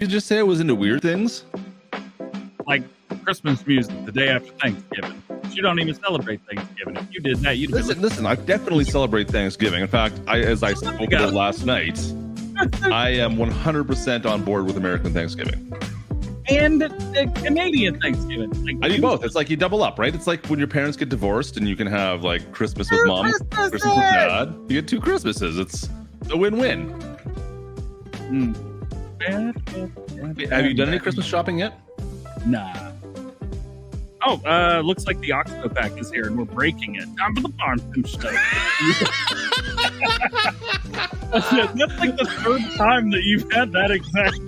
You just say I was into weird things? Like Christmas music the day after Thanksgiving. You don't even celebrate Thanksgiving. If you did that, you'd listen. I definitely celebrate Thanksgiving. In fact, as I spoke about last night, I am 100% on board with American Thanksgiving and Canadian Thanksgiving. Like, I do both. It's like you double up, right? It's like when your parents get divorced and you can have like Christmas with mom, Christmas with dad. You get 2 Christmases. It's a win-win. Have you done any Christmas shopping yet? Nah. Oh, looks like the Oxbow pack is here and we're breaking it. Time for the farm sim show. That's like the 3rd time that you've had that exact.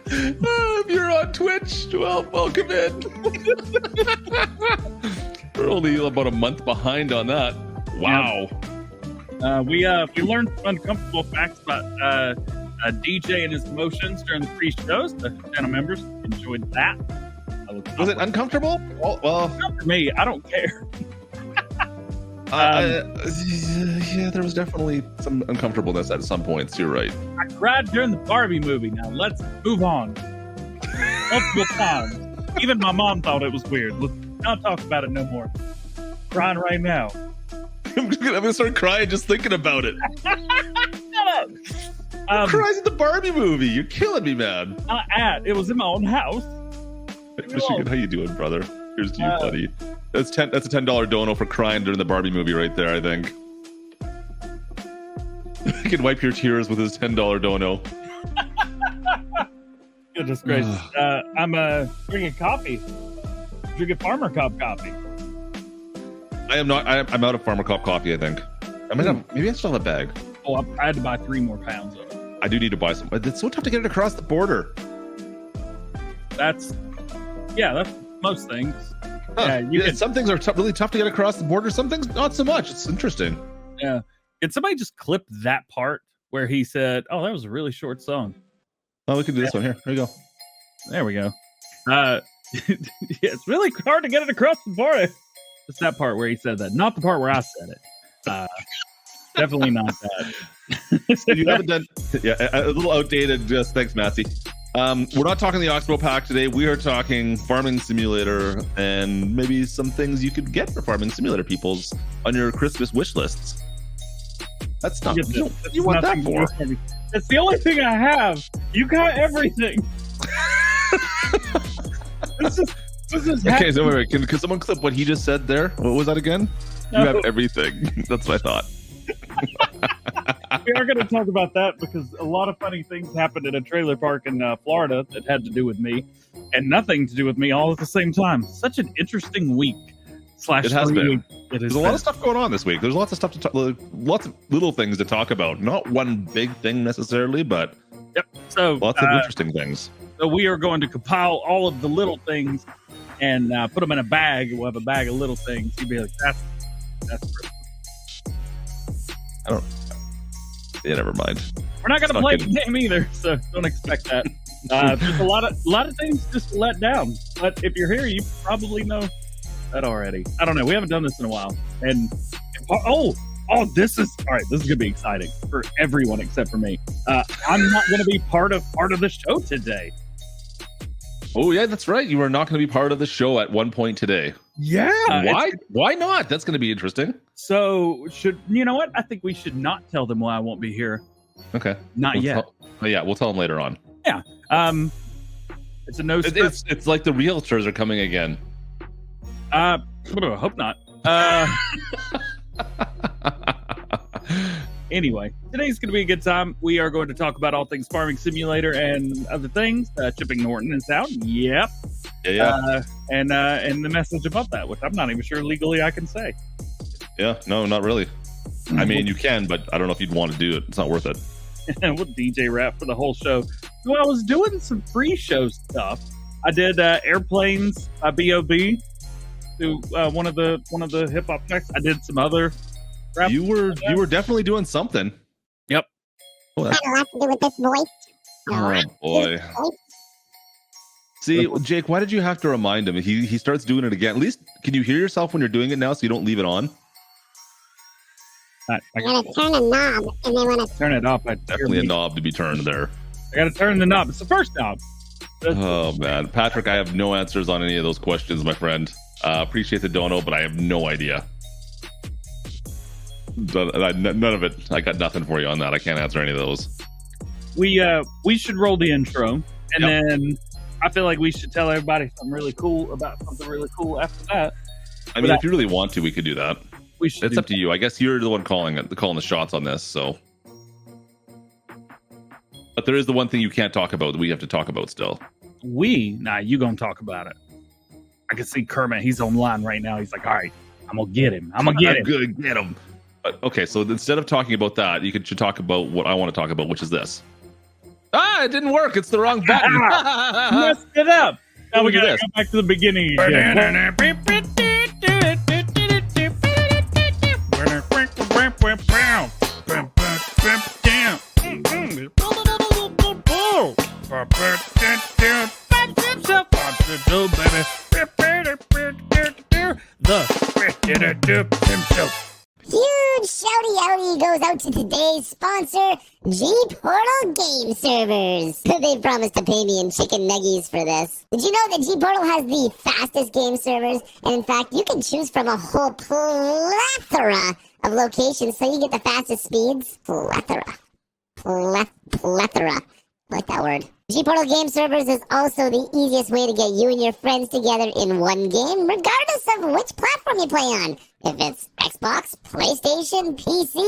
If you're on Twitch, well, welcome in. We're only about a month behind on that. Wow. We learned some uncomfortable facts about DJ and his emotions during the pre-shows. The channel members enjoyed that. Was it uncomfortable? Well, not for me. I don't care. Yeah, there was definitely some uncomfortableness at some points. You're right. I cried during the Barbie movie. Now let's move on. Multiple times. Even my mom thought it was weird. Let's not talk about it no more. Crying right now. I'm gonna start crying just thinking about it. Shut up. Cries in the Barbie movie. You're killing me, man. It was in my own house. Michigan, how you doing, brother? Here's to you, buddy. That's a $10 dono for crying during the Barbie movie right there, I think. He can wipe your tears with his $10 dono. Goodness gracious. I'm drinking coffee. Drinking Farmer Cop coffee. I am not. I'm out of Farmer Cop coffee, I think. Maybe I still have a bag. Oh, I had to buy 3 more pounds of it. I do need to buy some. It's so tough to get it across the border. That's most things. Huh. Yeah, some things are really tough to get across the border. Some things not so much. It's interesting. Yeah. Can somebody just clip that part where he said, "Oh, that was a really short song"? Oh, we can do this one here. There you go. There we go. It's really hard to get it across the border. It's that part where he said that, not the part where I said it. Definitely not that. You haven't done. Yeah, a little outdated. Just thanks, Matthew. We're not talking the Oxbow pack today. We are talking Farming Simulator and maybe some things you could get for Farming Simulator peoples on your Christmas wish lists. That's not what you want that for. It's the only thing I have. You got everything. This is okay, so wait. Can someone clip what he just said there? What was that again? No. You have everything. That's what I thought. We are going to talk about that because a lot of funny things happened in a trailer park in Florida that had to do with me and nothing to do with me all at the same time. Such an interesting week. It has been. There's a lot of stuff going on this week. There's lots of stuff to talk, lots of little things to talk about. Not one big thing necessarily, but so lots of interesting things. So we are going to compile all of the little things and put them in a bag. We'll have a bag of little things. You'd be like, that's Christmas. I don't. Yeah, never mind. We're not going to play the game either, so don't expect that. There's a lot of things just to let down. But if you're here, you probably know that already. I don't know. We haven't done this in a while. And this is all right. This is going to be exciting for everyone except for me. I'm not going to be part of the show today. Oh yeah, that's right. You are not going to be part of the show at one point today. Yeah. Why? Why not? That's going to be interesting. So you know what? I think we should not tell them why I won't be here. Okay. Not yet. We'll tell them later on. Yeah. It's a no. It's like the realtors are coming again. I hope not. Anyway, today's going to be a good time. We are going to talk about all things Farming Simulator and other things. Chipping Norton in town. Yep. Yeah. And the message about that, which I'm not even sure legally I can say. Yeah. No, not really. I mean, you can, but I don't know if you'd want to do it. It's not worth it. We'll DJ rap for the whole show. So I was doing some pre-show stuff. I did Airplanes B.O.B. to one of the hip hop tracks. I did some other rap. You were definitely doing something. Yep. Oh, has a lot to do with this voice. Oh boy. See, Jake, why did you have to remind him? He starts doing it again. At least, can you hear yourself when you're doing it now so you don't leave it on? I'm going to turn a knob, and then when I turn it off, definitely a knob to be turned there. I got to turn the knob. It's the first knob. Oh man, Patrick, I have no answers on any of those questions, my friend. Appreciate the dono, but I have no idea. None of it. I got nothing for you on that. I can't answer any of those. We should roll the intro, and then I feel like we should tell everybody something really cool about something really cool after that. I mean, if you really want to, we could do that. We should. It's up to you. I guess you're the one calling the shots on this. So, but there is the one thing you can't talk about that we have to talk about still. Nah, you gonna talk about it. I can see Kermit. He's online right now. He's like, all right, I'm gonna get him. I'm gonna get him. Okay, so instead of talking about that, should talk about what I want to talk about, which is this. It didn't work. It's the wrong button. Messed it up. Now we gotta go back to the beginning again. Huge shouty outy goes out to today's sponsor, G-Portal Game Servers. They promised to pay me in chicken nuggies for this. Did you know that G-Portal has the fastest game servers? And in fact, you can choose from a whole plethora of locations so you get the fastest speeds. Plethora. I like that word. G-Portal Game Servers is also the easiest way to get you and your friends together in one game, regardless of which platform you play on. If it's Xbox, PlayStation, PC,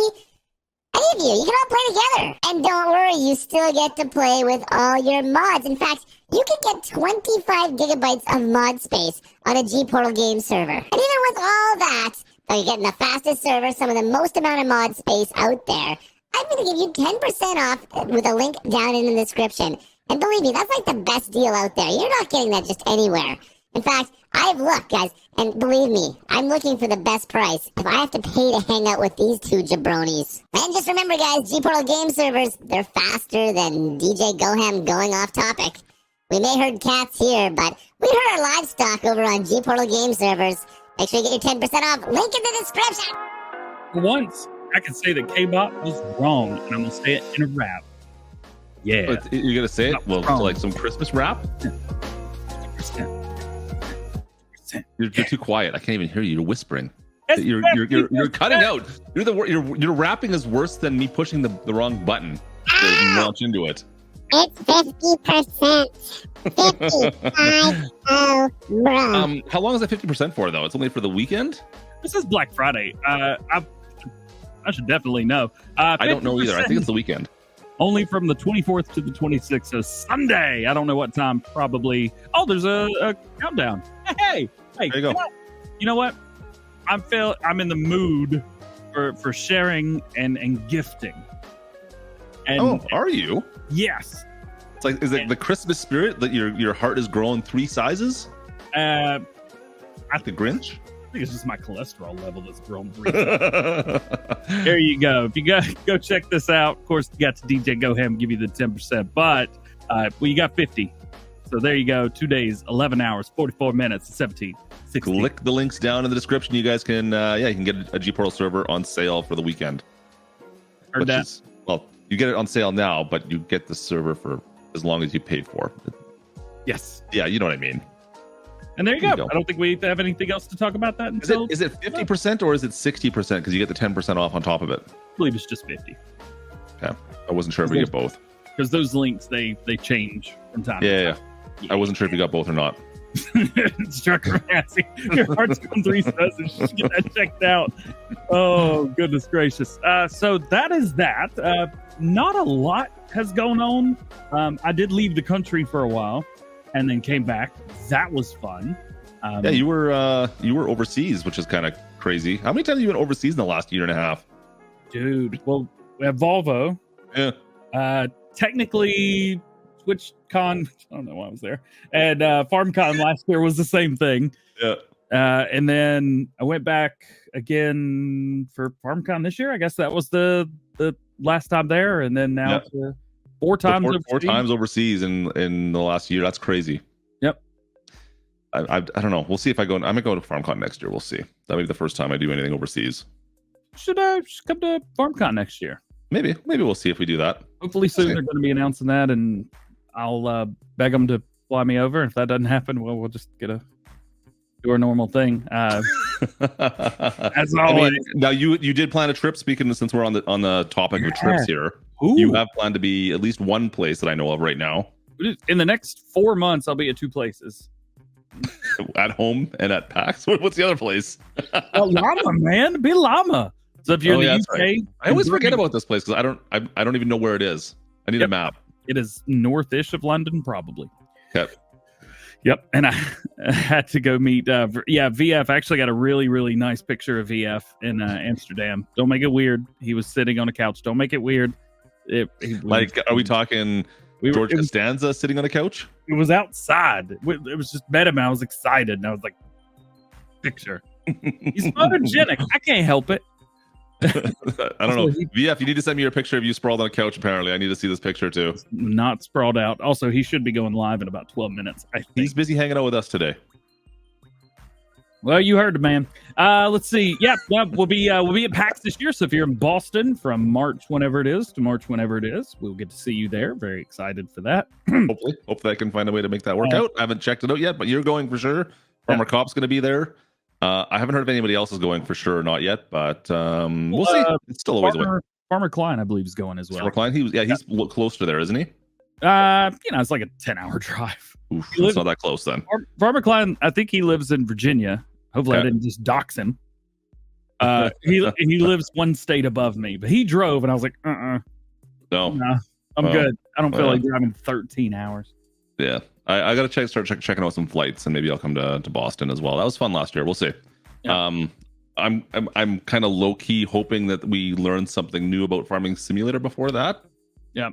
any of you can all play together. And don't worry, you still get to play with all your mods. In fact, you can get 25 gigabytes of mod space on a G-Portal Game Server. And even with all that, you're getting the fastest server, some of the most amount of mod space out there. I'm going to give you 10% off with a link down in the description. And believe me, that's like the best deal out there. You're not getting that just anywhere. In fact, I've looked, guys, and believe me, I'm looking for the best price if I have to pay to hang out with these two jabronis. And just remember, guys, G-Portal Game Servers, they're faster than DjGoHam going off topic. We may herd cats here, but we herd our livestock over on G-Portal Game Servers. Make sure you get your 10% off. Link in the description. For once, I can say that K-Bot was wrong, and I'm going to say it in a rap. Yeah. But you're going to say it? Well, like some Christmas rap? 50%. You're too quiet. I can't even hear you. You're whispering. You're cutting out. Your rapping is worse than me pushing the wrong button to launch into it. It's 50%. 55. Oh, bro. How long is that 50% for, though? It's only for the weekend? This is Black Friday. I should definitely know. I don't know either. I think it's the weekend. Only from the 24th to the 26th, so Sunday. I don't know what time. Probably. Oh, there's a countdown. Hey, there you go. You know what? I'm in the mood for sharing and gifting. And are you? Yes. It's like, is it the Christmas spirit that your heart is growing 3 sizes? I The Grinch? I think it's just my cholesterol level that's grown 3 sizes. There you go. If you go check this out, of course, you got to DjGoHam give you the 10%, but you got 50. So there you go. 2 days, 11 hours, 44 minutes, 17, 16. Click the links down in the description. You guys can, you can get a G-Portal server on sale for the weekend. Heard that. You get it on sale now, but you get the server for as long as you paid for. Yes. Yeah, you know what I mean. And there you go. I don't think we have anything else to talk about that until... Is it 50% or is it 60% because you get the 10% off on top of it? I believe it's just 50. Okay. I wasn't sure if we get both. Because those links, they change from time to time. I wasn't sure if you got both or not. Instructor Massey, your heart's going 3 sizes. Just get that checked out. Oh, goodness gracious. So that is that. Not a lot has gone on. I did leave the country for a while and then came back. That was fun. You were overseas, which is kind of crazy. How many times have you been overseas in the last year and a half? Dude, well, we have Volvo. Yeah. Technically, TwitchCon, I don't know why I was there, and FarmCon last year was the same thing. Yeah. And then I went back again for FarmCon this year. I guess that was the last time there, and then now it's 4 times overseas. 4 times overseas in the last year. That's crazy. Yep. I don't know. We'll see if I go. I might go to FarmCon next year. We'll see. That may be the first time I do anything overseas. Should come to FarmCon next year. Maybe we'll see if we do that. Hopefully soon they're going to be announcing that, and I'll beg them to fly me over. If that doesn't happen, well, we'll just do our normal thing. As always. I mean, now you did plan a trip. Speaking since we're on the topic of trips here, you have planned to be at least one place that I know of right now. In the next 4 months, I'll be at 2 places. At home and at PAX. What's the other place? Llama, man, be Llama. So if you're in the UK, right. I always forget about this place because I don't even know where it is. I need a map. It is northish of London, probably. Okay. Yep, and I had to go meet. VF. I actually got a really, really nice picture of VF in Amsterdam. Don't make it weird. He was sitting on a couch. Don't make it weird. Are we talking George Costanza sitting on a couch? It was outside. It was just met him. I was excited, and I was like, "Picture." He's photogenic. I can't help it. I don't know. VF, you need to send me your picture of you sprawled on a couch. Apparently, I need to see this picture too. Not sprawled out. Also, he should be going live in about 12 minutes. I think. He's busy hanging out with us today. Well, you heard the man. Let's see. Yeah, we'll be at PAX this year. So if you're in Boston from March whenever it is to March whenever it is, we'll get to see you there. Very excited for that. Hopefully I can find a way to make that work out. I haven't checked it out yet, but you're going for sure. Farmer Cop's going to be there. I haven't heard if anybody else is going for sure or not yet, but we'll see. It's still always a way. Farmer Klein, I believe, is going as well. Farmer Klein, he's close to there, isn't he? It's like a 10-hour drive. Oof, it's not that close then. Farmer Klein, I think he lives in Virginia. Hopefully I didn't just dox him. He lives one state above me, but he drove, and I was like, no, I'm good. I don't feel like driving 13 hours. Yeah, I got to start checking out some flights, and maybe I'll come to Boston as well. That was fun last year. We'll see. Yeah. I'm kind of low key hoping that we learn something new about Farming Simulator before that. Yeah.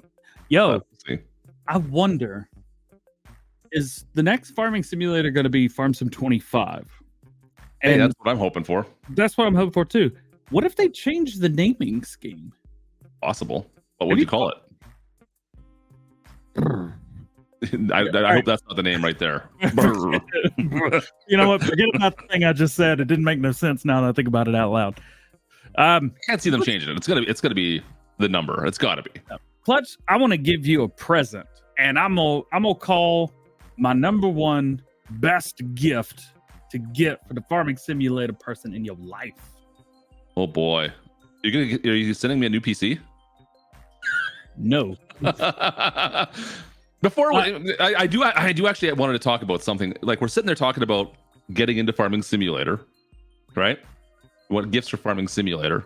We'll see. I wonder, is the next Farming Simulator going to be Farm Sim 25? Hey, that's what I'm hoping for. That's what I'm hoping for too. What if they change the naming scheme? Possible. What would you call it? I hope that's not the name right there. You know what? Forget about the thing I just said. It didn't make no sense now that I think about it out loud. I can't see them changing it. It's gonna be the number. It's gotta be. Clutch, I want to give you a present, and I'm gonna call my number one best gift to get for the Farming Simulator person in your life. Oh boy, are you sending me a new PC? No. Before I do actually wanted to talk about something. Like, we're sitting there talking about getting into Farming Simulator, right? What gifts for Farming Simulator?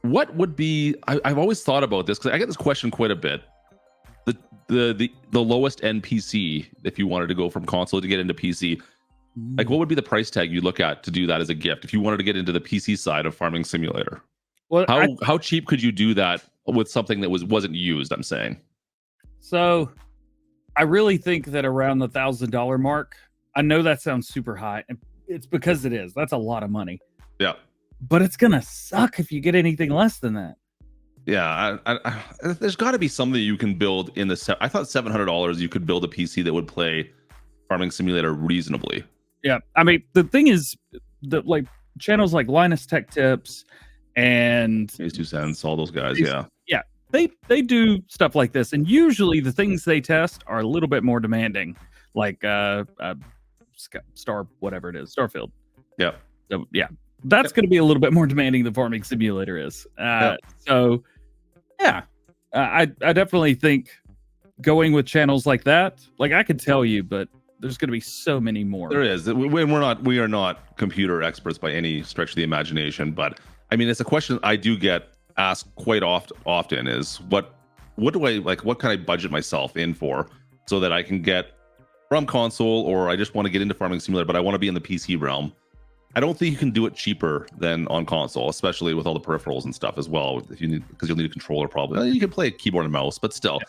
What would be? I've always thought about this because I get this question quite a bit. The lowest end PC, if you wanted to go from console to get into PC, like, what would be the price tag you look at to do that as a gift if you wanted to get into the PC side of Farming Simulator? Well, how cheap could you do that with something that wasn't used? I'm saying. So, I really think that around the $1,000 mark. I know that sounds super high, and it's because it is. That's a lot of money. Yeah, but it's gonna suck if you get anything less than that. Yeah, there's got to be something you can build in the. I thought $700 you could build a PC that would play Farming Simulator reasonably. Yeah, I mean, the thing is that, like, channels like Linus Tech Tips and Phase 2 Cents, all those guys, they do stuff like this, and usually the things they test are a little bit more demanding, like Star, whatever it is, Starfield. Yeah. So that's going to be a little bit more demanding than Farming Simulator is. So I definitely think going with channels like that, like, I could tell you, but there's going to be so many more. There is. We are not computer experts by any stretch of the imagination, but I mean, it's a question I do get asked quite often is what do I like? What can I budget myself in for so that I can get from console, or I just want to get into Farming Simulator, but I want to be in the PC realm. I don't think you can do it cheaper than on console, especially with all the peripherals and stuff as well. Because you'll need a controller probably. You can play a keyboard and mouse, but still,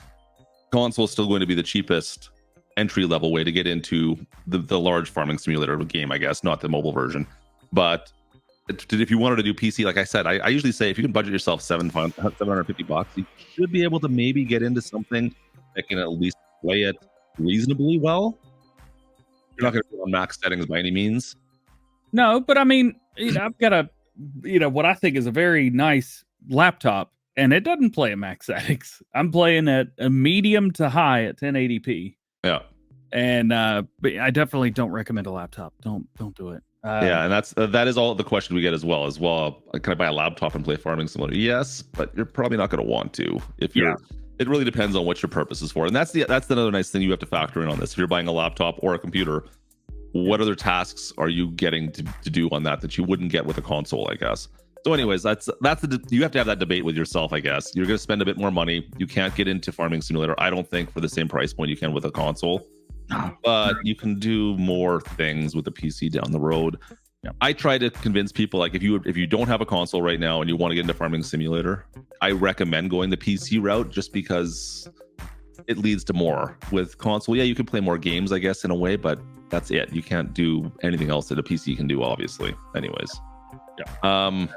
console is still going to be the cheapest entry level way to get into the large Farming Simulator game, I guess, not the mobile version. But if you wanted to do PC, like I said, I usually say if you can budget yourself $750, you should be able to maybe get into something that can at least play it reasonably well. You're not going to be on max settings by any means. No, but I mean, I've got what I think is a very nice laptop and it doesn't play at max settings. I'm playing at a medium to high at 1080p. Yeah. And but I definitely don't recommend a laptop. Don't do it. Yeah, and that is all the question we get as well. Can I buy a laptop and play Farming Simulator? Yes, but you're probably not going to want to if you're. Yeah. It really depends on what your purpose is for, and that's another nice thing you have to factor in on this. If you're buying a laptop or a computer, what other tasks are you getting to do on that you wouldn't get with a console? I guess. So, anyways, you have to have that debate with yourself. I guess you're going to spend a bit more money. You can't get into Farming Simulator, I don't think, for the same price point you can with a console. But you can do more things with the PC down the road. Yeah. I try to convince people, like, if you don't have a console right now and you want to get into Farming Simulator, I recommend going the PC route just because it leads to more. With console, yeah, you can play more games, I guess, in a way, but that's it. You can't do anything else that a PC can do, obviously. Anyways. Yeah.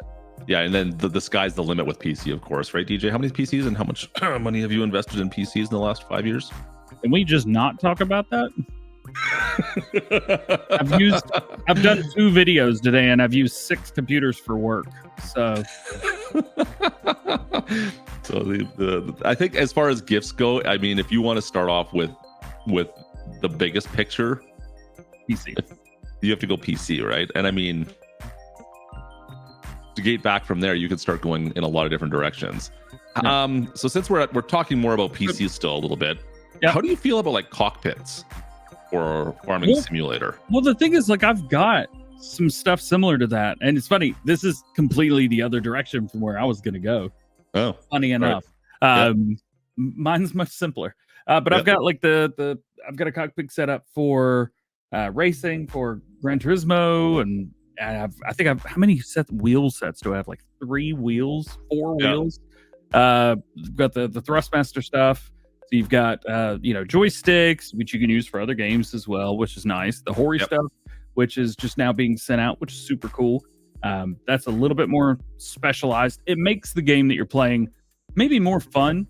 Yeah, and then the sky's the limit with PC, of course, right, DJ? How many PCs and how much money have you invested in PCs in the last 5 years? Can we just not talk about that? I've done 2 videos today, and I've used 6 computers for work. So, I think as far as gifts go, I mean, if you want to start off with the biggest picture, PC, you have to go PC, right? And I mean, to get back from there, you can start going in a lot of different directions. Yeah. So since we're talking more about PCs still a little bit. Yeah. How do you feel about like cockpits or Farming Simulator? Well, the thing is, like, I've got some stuff similar to that, and it's funny. This is completely the other direction from where I was going to go. Oh, funny enough. Right. Mine's much simpler, but I've got like I've got a cockpit set up for racing, for Gran Turismo, and I think I've how many wheel sets do I have? Like 4 wheels. Got the Thrustmaster stuff. So you've got joysticks, which you can use for other games as well, which is nice. The Hori stuff, which is just now being sent out, which is super cool. That's a little bit more specialized. It makes the game that you're playing maybe more fun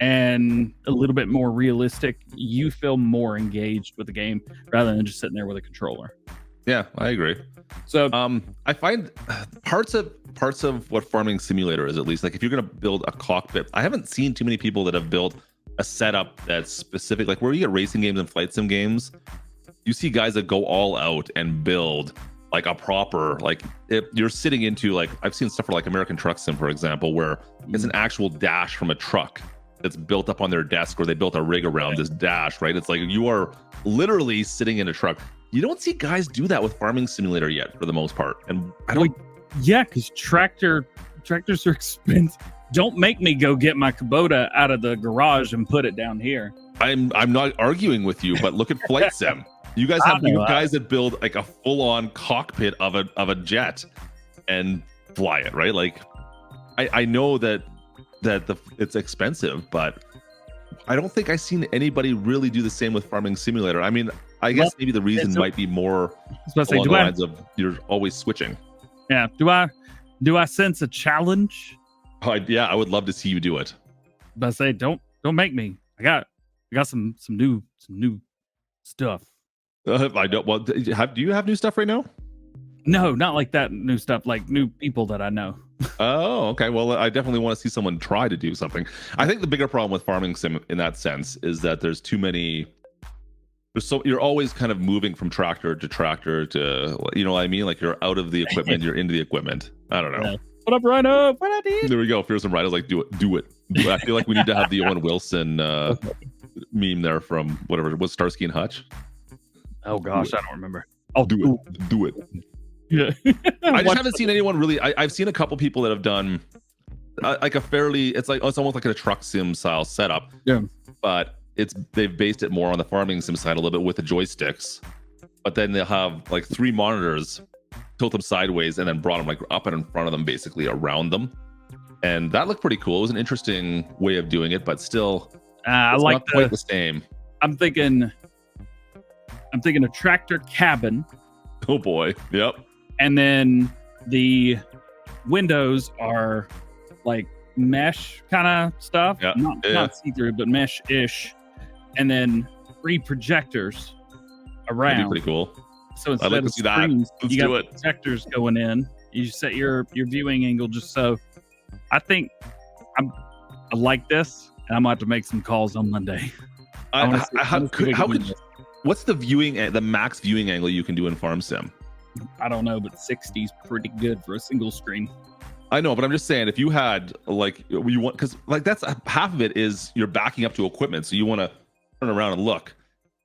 and a little bit more realistic. You feel more engaged with the game rather than just sitting there with a controller. Yeah, I agree. So I find parts of what Farming Simulator is, at least, like if you're going to build a cockpit, I haven't seen too many people that have built a setup that's specific, like where you get racing games and flight sim games. You see guys that go all out and build like a proper, like if you're sitting into, like I've seen stuff for like American Truck Sim, for example, where it's an actual dash from a truck that's built up on their desk, or they built a rig around this dash, right? It's like you are literally sitting in a truck. You don't see guys do that with Farming Simulator yet, for the most part. And I don't. Yeah, because tractors are expensive. Don't make me go get my Kubota out of the garage and put it down here. I'm not arguing with you, but look at Flight Sim. You guys have guys that build like a full-on cockpit of a jet and fly it, right? Like, I know that it's expensive, but I don't think I've seen anybody really do the same with Farming Simulator. I mean, I guess maybe the reason might be more along the lines of you're always switching. Yeah. Do I sense a challenge? I would love to see you do it. But I say, don't make me. I got some new stuff. I don't. Well, do you have new stuff right now? No, not like that new stuff. Like new people that I know. Oh, okay. Well, I definitely want to see someone try to do something. I think the bigger problem with Farming Sim in that sense is that there's too many. You're always kind of moving from tractor to tractor to, you know what I mean? Like you're out of the equipment, you're into the equipment. I don't know. Yeah. What up, Rhino? What I did? There we go. Fearsome Rhino's like, do it. I feel like we need to have the Owen Wilson meme there from whatever it was, Starsky and Hutch. Oh gosh, I don't remember. I'll do it. Yeah. I just haven't seen anyone really. I've seen a couple people that have done like a fairly. It's almost like a truck sim style setup. Yeah. But they've based it more on the Farming Sim side a little bit with the joysticks. But then they'll have like 3 monitors, tilt them sideways, and then brought them like up and in front of them, basically around them. And that looked pretty cool. It was an interesting way of doing it, but still, I like not quite the same. I'm thinking a tractor cabin. Oh boy. Yep. And then the windows are like mesh kind of stuff. Yeah. Not see-through, but mesh-ish. And then 3 projectors around. That'd be pretty cool. So instead of screens, you got projectors going in. You set your viewing angle just so. I think I like this, and I'm about to make some calls on Monday. What's the max viewing angle you can do in Farm Sim? I don't know, but 60 is pretty good for a single screen. I know, but I'm just saying, if you had because that's half of it is you're backing up to equipment, so you want to turn around and look.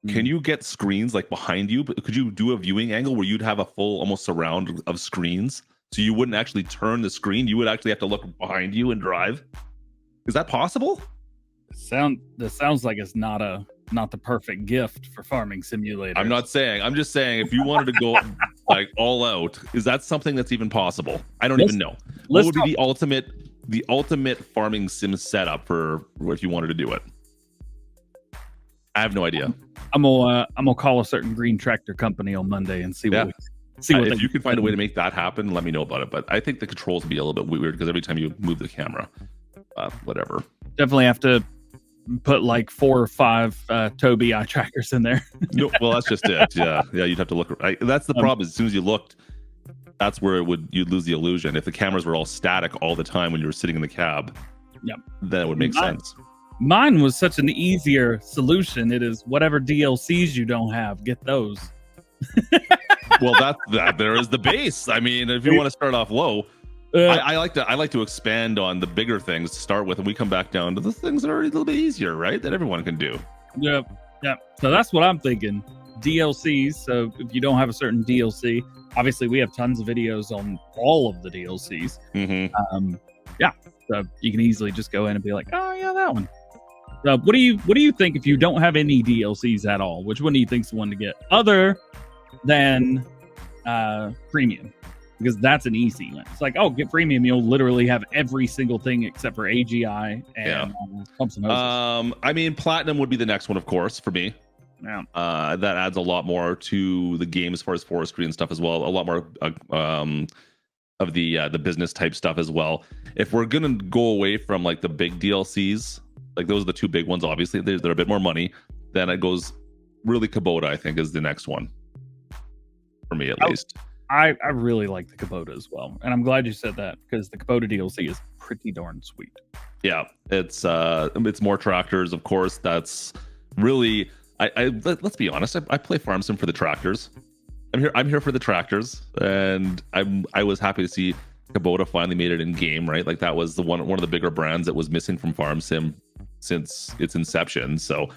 Can you get screens like behind you? But could you do a viewing angle where you'd have a full almost surround of screens, so you wouldn't actually turn the screen? You would actually have to look behind you and drive. Is that possible? This sounds like it's not the perfect gift for Farming Simulator. I'm not saying. I'm just saying, if you wanted to go like all out, is that something that's even possible? I don't even know. What would be the ultimate farming sim setup for if you wanted to do it? I have no idea. I'm gonna call a certain green tractor company on Monday and see what if you can find a way to make that happen, let me know about it. But I think the controls would be a little bit weird because every time you move the camera, whatever. Definitely have to put like 4 or 5 Tobii eye trackers in there. No, well, that's just it. Yeah, you'd have to look. That's the problem. As soon as you looked, that's where you'd lose the illusion. If the cameras were all static all the time when you were sitting in the cab, then it would make sense. Mine was such an easier solution. It is whatever DLCs you don't have, get those. Well, that there is the base. I mean, if you want to start off low, I like to expand on the bigger things to start with, and we come back down to the things that are a little bit easier, right? That everyone can do. Yep. So that's what I'm thinking. DLCs. So if you don't have a certain DLC, obviously we have tons of videos on all of the DLCs. Mm-hmm. So you can easily just go in and be like, oh yeah, that one. What do you think if you don't have any DLCs at all? Which one do you think's the one to get, other than premium? Because that's an easy one. It's like, oh, get premium, you'll literally have every single thing except for AGI and pumps and hoses. I mean, platinum would be the next one, of course, for me. Yeah. That adds a lot more to the game as far as forestry and stuff as well. A lot more of the business type stuff as well. If we're gonna go away from like the big DLCs, like those are the two big ones. Obviously, they're a bit more money. Then it goes really Kubota, I think, is the next one for me, at least. I really like the Kubota as well, and I'm glad you said that because the Kubota DLC is pretty darn sweet. Yeah, it's more tractors, of course. That's really let's be honest. I play Farm Sim for the tractors. I'm here for the tractors, and I was happy to see Kubota finally made it in game, right? Like that was one of the bigger brands that was missing from Farm Sim since its inception. So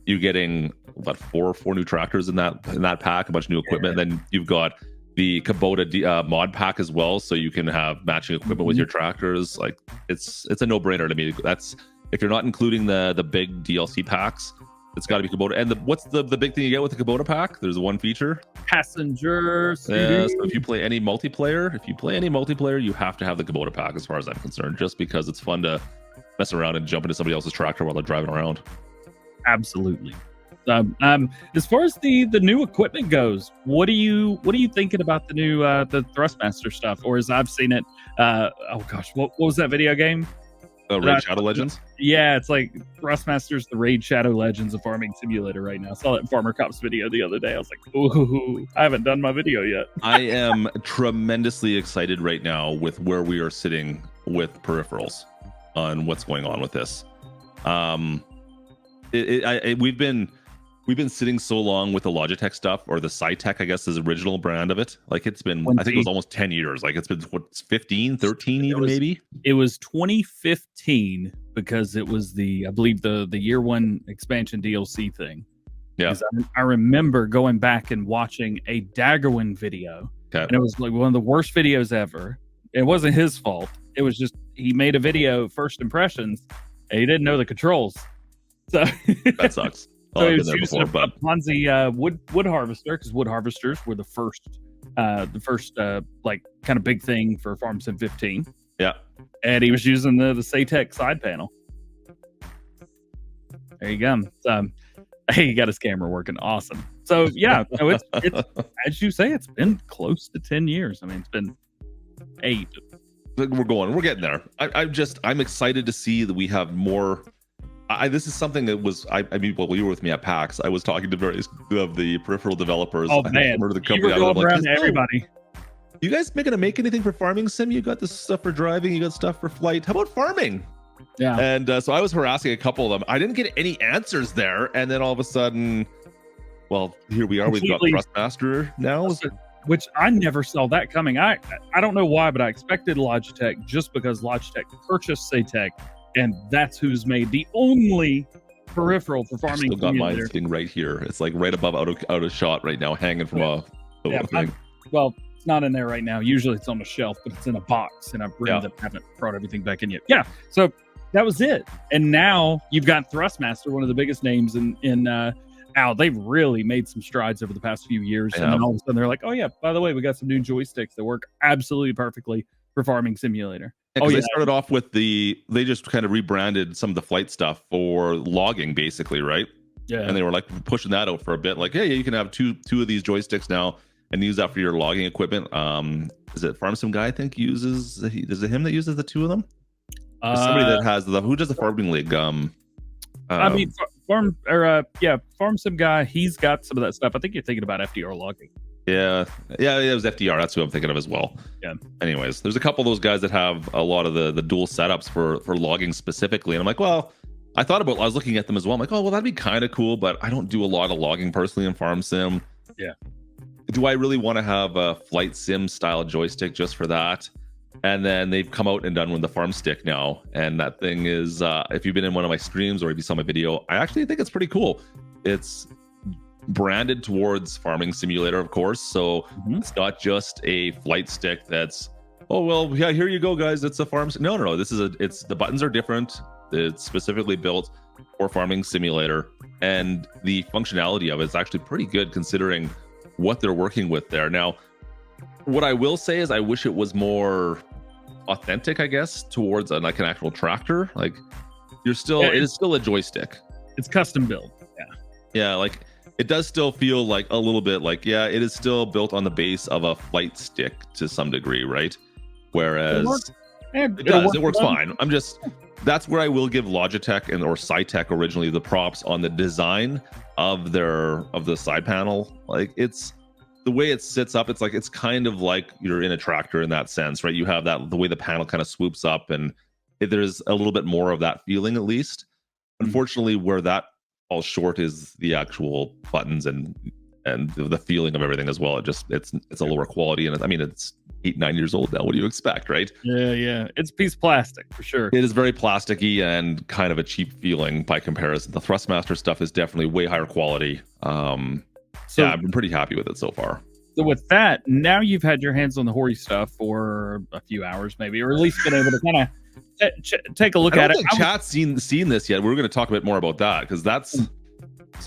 you're getting about four new tractors in that pack, a bunch of new equipment. Then you've got the Kubota mod pack as well, so you can have matching equipment with your tractors. Like it's a no-brainer to me. That's if you're not including the big DLC packs, it's got to be Kubota. And what's the big thing you get with the Kubota pack? There's one feature: passengers. Yeah, so if you play any multiplayer, you have to have the Kubota pack, as far as I'm concerned, just because it's fun to mess around and jump into somebody else's tractor while they're driving around. Absolutely. As far as the new equipment goes, what are you thinking about the new the Thrustmaster stuff? Or as I've seen it, what was that video game? Raid Shadow Legends? Yeah, it's like Thrustmaster's the Raid Shadow Legends of Farming Simulator right now. I saw that in Farmer Cop's video the other day. I was like, ooh, I haven't done my video yet. I am tremendously excited right now with where we are sitting with Peripherals on what's going on with this. We've been sitting so long with the Logitech stuff, or the Cytech, I guess, is the original brand of it. Like it's been, I think it was almost 10 years. Like it's been 15, 13 even maybe. It was 2015 because it was I believe the year one expansion DLC thing. Yeah. I remember going back and watching a Daggerwin video, and it was like one of the worst videos ever. It wasn't his fault. It was just he made a video, first impressions, and he didn't know the controls. So that sucks. So he was using a Ponzi wood harvester, because wood harvesters were the first like kind of big thing for Farm Sim 15. Yeah, and he was using the Cytech side panel. There you go. Hey, he got his camera working. Awesome. So yeah, no, it's as you say, it's been close to 10 years. I mean, it's been 8. We're getting there. I'm excited to see that we have more. This is something that was, I mean, well, you were with me at PAX. I was talking to various of the peripheral developers. Oh man, the company. You were going around to everybody. You guys gonna make anything for farming sim? You got this stuff for driving. You got stuff for flight. How about farming? Yeah. And so I was harassing a couple of them. I didn't get any answers there. And then all of a sudden, well, here we are. We've got Thrustmaster now. Which I never saw that coming. I don't know why, but I expected Logitech just because Logitech purchased Saytech, and that's who's made the only peripheral for farming. Still got mine sitting right here. It's like right above out of shot right now, hanging from a thing. Well, it's not in there right now. Usually it's on a shelf, but it's in a box, and I haven't brought everything back in yet. Yeah, so that was it. And now you've got Thrustmaster, one of the biggest names in they've really made some strides over the past few years. And then all of a sudden they're like, oh yeah, by the way, we got some new joysticks that work absolutely perfectly for Farming Simulator. They started off with they just kind of rebranded some of the flight stuff for logging, basically, right? Yeah. And they were like pushing that out for a bit, like, hey, you can have two of these joysticks now and use that for your logging equipment. Is it FarmSim guy? I think is it him that uses the two of them? Somebody that has who does the farming league? FarmSim guy. He's got some of that stuff. I think you're thinking about FDR logging. Yeah, it was FDR. That's who I'm thinking of as well. Yeah. Anyways, there's a couple of those guys that have a lot of the dual setups for logging specifically, and I'm like, well, I was looking at them as well. I'm like, oh, well, that'd be kind of cool, but I don't do a lot of logging personally in FarmSim. Yeah. Do I really want to have a flight sim style joystick just for that? And then they've come out and done with the farm stick now. And that thing is, if you've been in one of my streams or if you saw my video, I actually think it's pretty cool. It's branded towards Farming Simulator, of course. So it's not just a flight stick that's, oh, well, yeah, here you go, guys. It's a farm. No. The buttons are different. It's specifically built for Farming Simulator. And the functionality of it is actually pretty good considering what they're working with there. Now, what I will say is I wish it was more authentic, I guess, towards like an actual tractor. Like it is still a joystick. It's custom built. Yeah, like it does still feel like a little bit like, yeah, it is still built on the base of a flight stick to some degree, right? Whereas it works fine. That's where I will give Logitech or Saytech originally the props on the design of the side panel. Like it's the way it sits up, it's kind of like you're in a tractor in that sense, right? You have the way the panel kind of swoops up, and there's a little bit more of that feeling, at least. Unfortunately, where that falls short is the actual buttons and the feeling of everything as well. It's a lower quality, and it's 8-9 years old now. What do you expect, right? Yeah. It's a piece of plastic for sure. It is very plasticky and kind of a cheap feeling by comparison. The Thrustmaster stuff is definitely way higher quality. So I've been pretty happy with it so far. So with that, now you've had your hands on the Hori stuff for a few hours, maybe, or at least been able to kind of take a look at it. I don't think chat's seen this yet. We're going to talk a bit more about that because that's.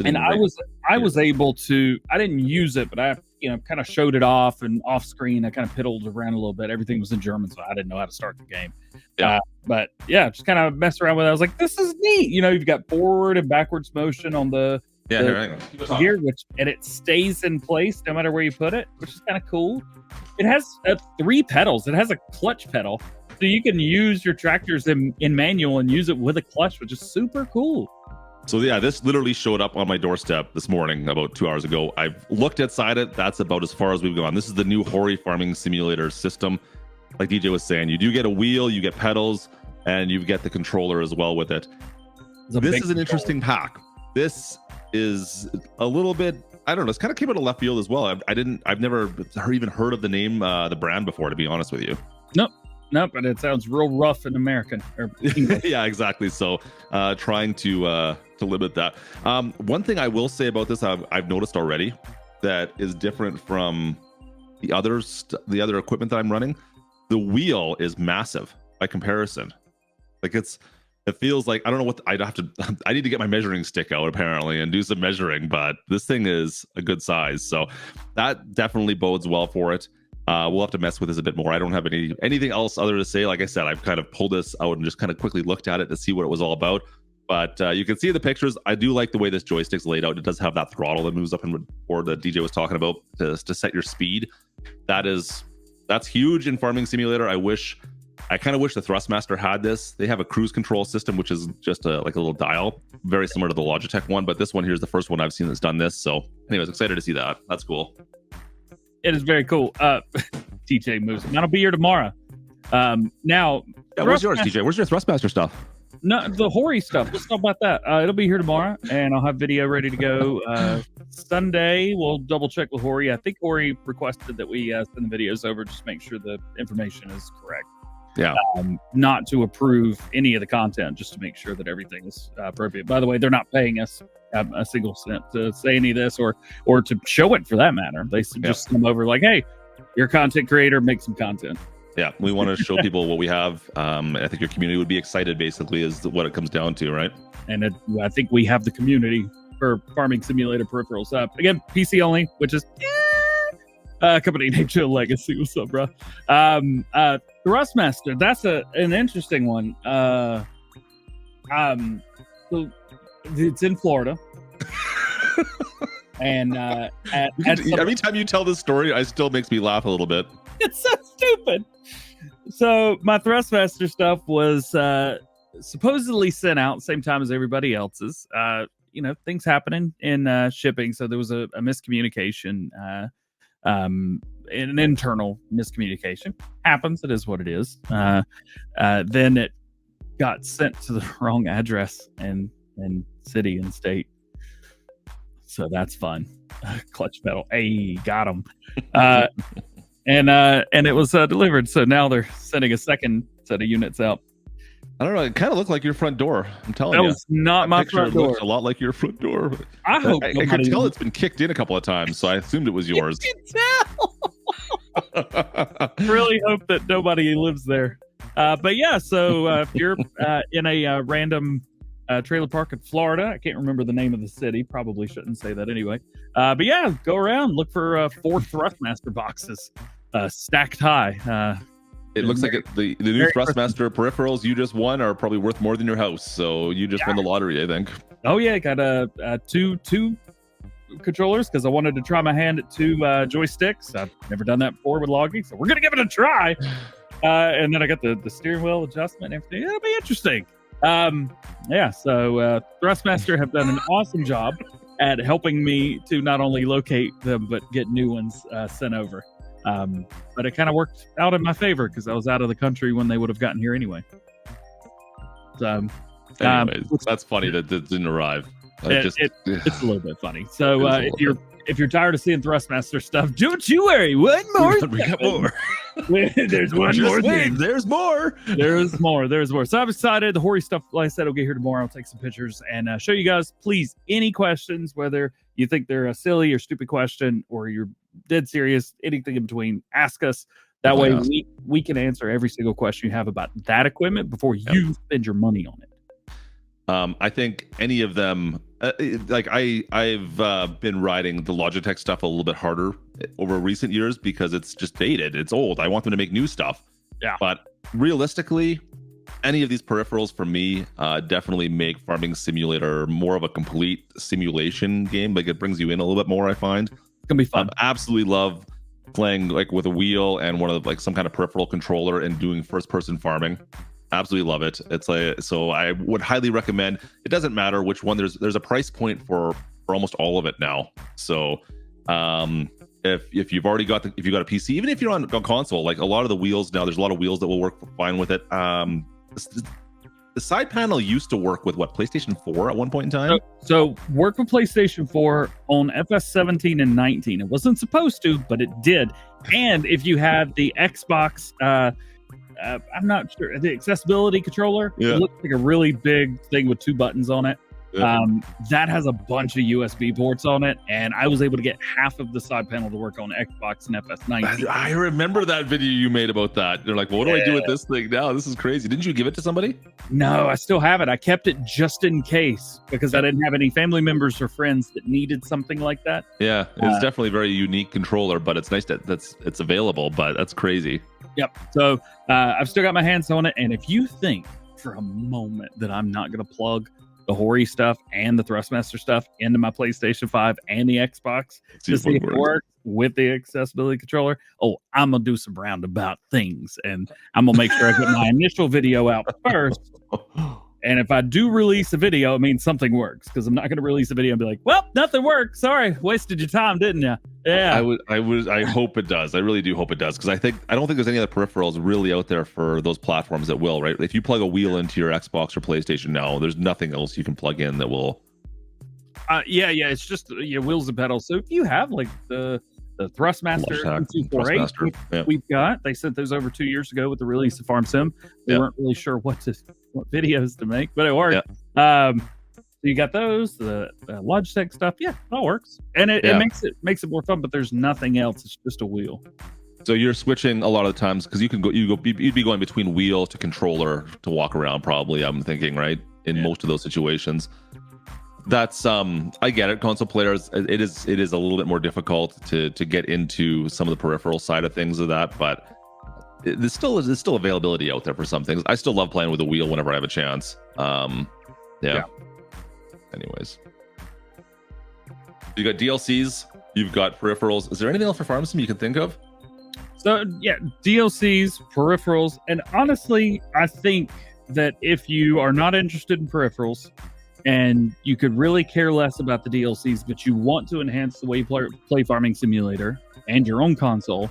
And I was able to. I didn't use it, but I kind of showed it off and off screen. I kind of piddled around a little bit. Everything was in German, so I didn't know how to start the game. Yeah. But yeah, just kind of messed around with it. I was like, this is neat. You've got forward and backwards motion on the gear, and it stays in place no matter where you put it, which is kind of cool. It has 3 pedals. It has a clutch pedal, so you can use your tractors in manual and use it with a clutch, which is super cool. So yeah, this literally showed up on my doorstep this morning about 2 hours ago. I've looked inside it. That's about as far as we've gone. This is the new Hori Farming Simulator system. Like DJ was saying, you do get a wheel, you get pedals, and you get the controller as well with it. This is an interesting pack. This is a little bit, I don't know, it's kind of came out of left field as well. I've never even heard of the name, the brand before, to be honest with you. Nope, but it sounds real rough and American. Or yeah, exactly. So trying to limit that. One thing I will say about this, I've noticed already that is different from the other equipment that I'm running. The wheel is massive by comparison. Like it feels like, I don't know what I need to get my measuring stick out apparently and do some measuring, but this thing is a good size. So that definitely bodes well for it. We'll have to mess with this a bit more. I don't have anything else other to say. Like I said, I've kind of pulled this out and just kind of quickly looked at it to see what it was all about. But you can see the pictures. I do like the way this joystick's laid out. It does have that throttle that moves up and forward that DJ was talking about to set your speed. That's huge in Farming Simulator. I kind of wish the Thrustmaster had this. They have a cruise control system, which is just like a little dial, very similar to the Logitech one. But this one here is the first one I've seen that's done this. So anyways, excited to see that. That's cool. It is very cool. TJ moves. That'll be here tomorrow. Now, where's yours, TJ? Where's your Thrustmaster stuff? No, the Hori stuff. Let's talk about that. It'll be here tomorrow, and I'll have video ready to go. Sunday, we'll double check with Hori. I think Hori requested that we send the videos over just to make sure the information is correct. Yeah. Not to approve any of the content, just to make sure that everything is appropriate. By the way, they're not paying us a single cent to say any of this or to show it for that matter. They just come over like, hey, you're a content creator, make some content. Yeah, we want to show people what we have. I think your community would be excited, basically, is what it comes down to, right? And I think we have the community for Farming Simulator Peripherals. Again, PC only, which is company named Joe Legacy. What's up, bro? Thrustmaster, that's an interesting one. So it's in Florida. And every time you tell this story, it still makes me laugh a little bit. It's so stupid. So my Thrustmaster stuff was supposedly sent out same time as everybody else's. Things happening in shipping, so there was a miscommunication, an internal miscommunication. Happens. It is what it is. Then it got sent to the wrong address and city and state. So that's fun. Clutch pedal. Hey, got him. And it was delivered. So now they're sending a second set of units out. I don't know. It kind of looked like your front door. I'm telling you. That was not my front door. Looks a lot like your front door. I hope I could tell it's been kicked in a couple of times, so I assumed it was yours. You can tell. Really hope that nobody lives there. But yeah, so if you're in a random trailer park in Florida, I can't remember the name of the city. Probably shouldn't say that anyway. But yeah, go around, look for 4 Thrustmaster boxes stacked high. It looks like the new Thrustmaster peripherals you just won are probably worth more than your house. So you just won the lottery, I think. Oh yeah, got two controllers because I wanted to try my hand at 2 joysticks. I've never done that before with logging, so we're gonna give it a try. And then I got the steering wheel adjustment and everything. It'll be interesting. So Thrustmaster have done an awesome job at helping me to not only locate them but get new ones sent over. But it kind of worked out in my favor because I was out of the country when they would have gotten here anyway. So, anyways, that's funny that it didn't arrive. It's a little bit funny. So if you're tired of seeing Thrustmaster stuff, don't you worry. One more. We got more. There's one more thing. There's more. There's more. So I'm excited. The Hori stuff, like I said, will get here tomorrow. I'll take some pictures and show you guys. Please, any questions, whether you think they're a silly or stupid question or you're dead serious, anything in between, ask us. That way we can answer every single question you have about that equipment before you spend your money on it. I think any of them, I've been riding the Logitech stuff a little bit harder over recent years because it's just dated. It's old. I want them to make new stuff. Yeah. But realistically, any of these peripherals for me definitely make Farming Simulator more of a complete simulation game. Like it brings you in a little bit more, I find. It's gonna be fun. Absolutely love playing like with a wheel and one of like some kind of peripheral controller and doing first-person farming. Absolutely love it. So I would highly recommend. It doesn't matter which one. There's a price point for almost all of it now. So if you've already got if you got a PC, even if you're on console, like a lot of the wheels now, there's a lot of wheels that will work fine with it. The side panel used to work with PlayStation 4 at one point in time. So work with PlayStation 4 on FS17 and 19. It wasn't supposed to, but it did. And if you had the Xbox, I'm not sure, the accessibility controller, it looks like a really big thing with 2 buttons on it. That has a bunch of USB ports on it, and I was able to get half of the side panel to work on Xbox and FS19. I remember that video you made about that. They're like, well, what do I do with this thing now? This is crazy. Didn't you give it to somebody? No, I still have it. I kept it just in case because I didn't have any family members or friends that needed something like that. Yeah, it's definitely a very unique controller, but it's nice that it's available, but that's crazy. Yep. So I've still got my hands on it, and if you think for a moment that I'm not going to plug the Hori stuff and the Thrustmaster stuff into my PlayStation 5 and the Xbox to see if it works with the accessibility controller, I'm going to do some roundabout things, and I'm going to make sure I get my initial video out first. And if I do release a video, it means something works, because I'm not going to release a video and be like, well, nothing worked. Sorry, wasted your time, didn't you? Yeah. I hope it does. I really do hope it does, because I don't think there's any other peripherals really out there for those platforms that will, right? If you plug a wheel into your Xbox or PlayStation now, there's nothing else you can plug in that will. Yeah, it's just wheels and pedals. So if you have like the Thrustmaster 248, we've got. They sent those over 2 years ago with the release of Farm Sim. They weren't really sure what videos to make, but it worked. So you got those, the Logitech stuff. Yeah, it all works, and it makes it more fun. But there's nothing else. It's just a wheel. So you're switching a lot of the times, because you'd be going between wheel to controller to walk around. Probably, I'm thinking, right, in most of those situations. That's I get it. Console players, it is a little bit more difficult to get into some of the peripheral side of things of that, but there's still availability out there for some things. I still love playing with a wheel whenever I have a chance. Anyways, you got DLCs, you've got peripherals. Is there anything else for Farm Sim you can think of? So DLCs, peripherals, and honestly, I think that if you are not interested in peripherals, and you could really care less about the DLCs, but you want to enhance the way you play Farming Simulator and your own console,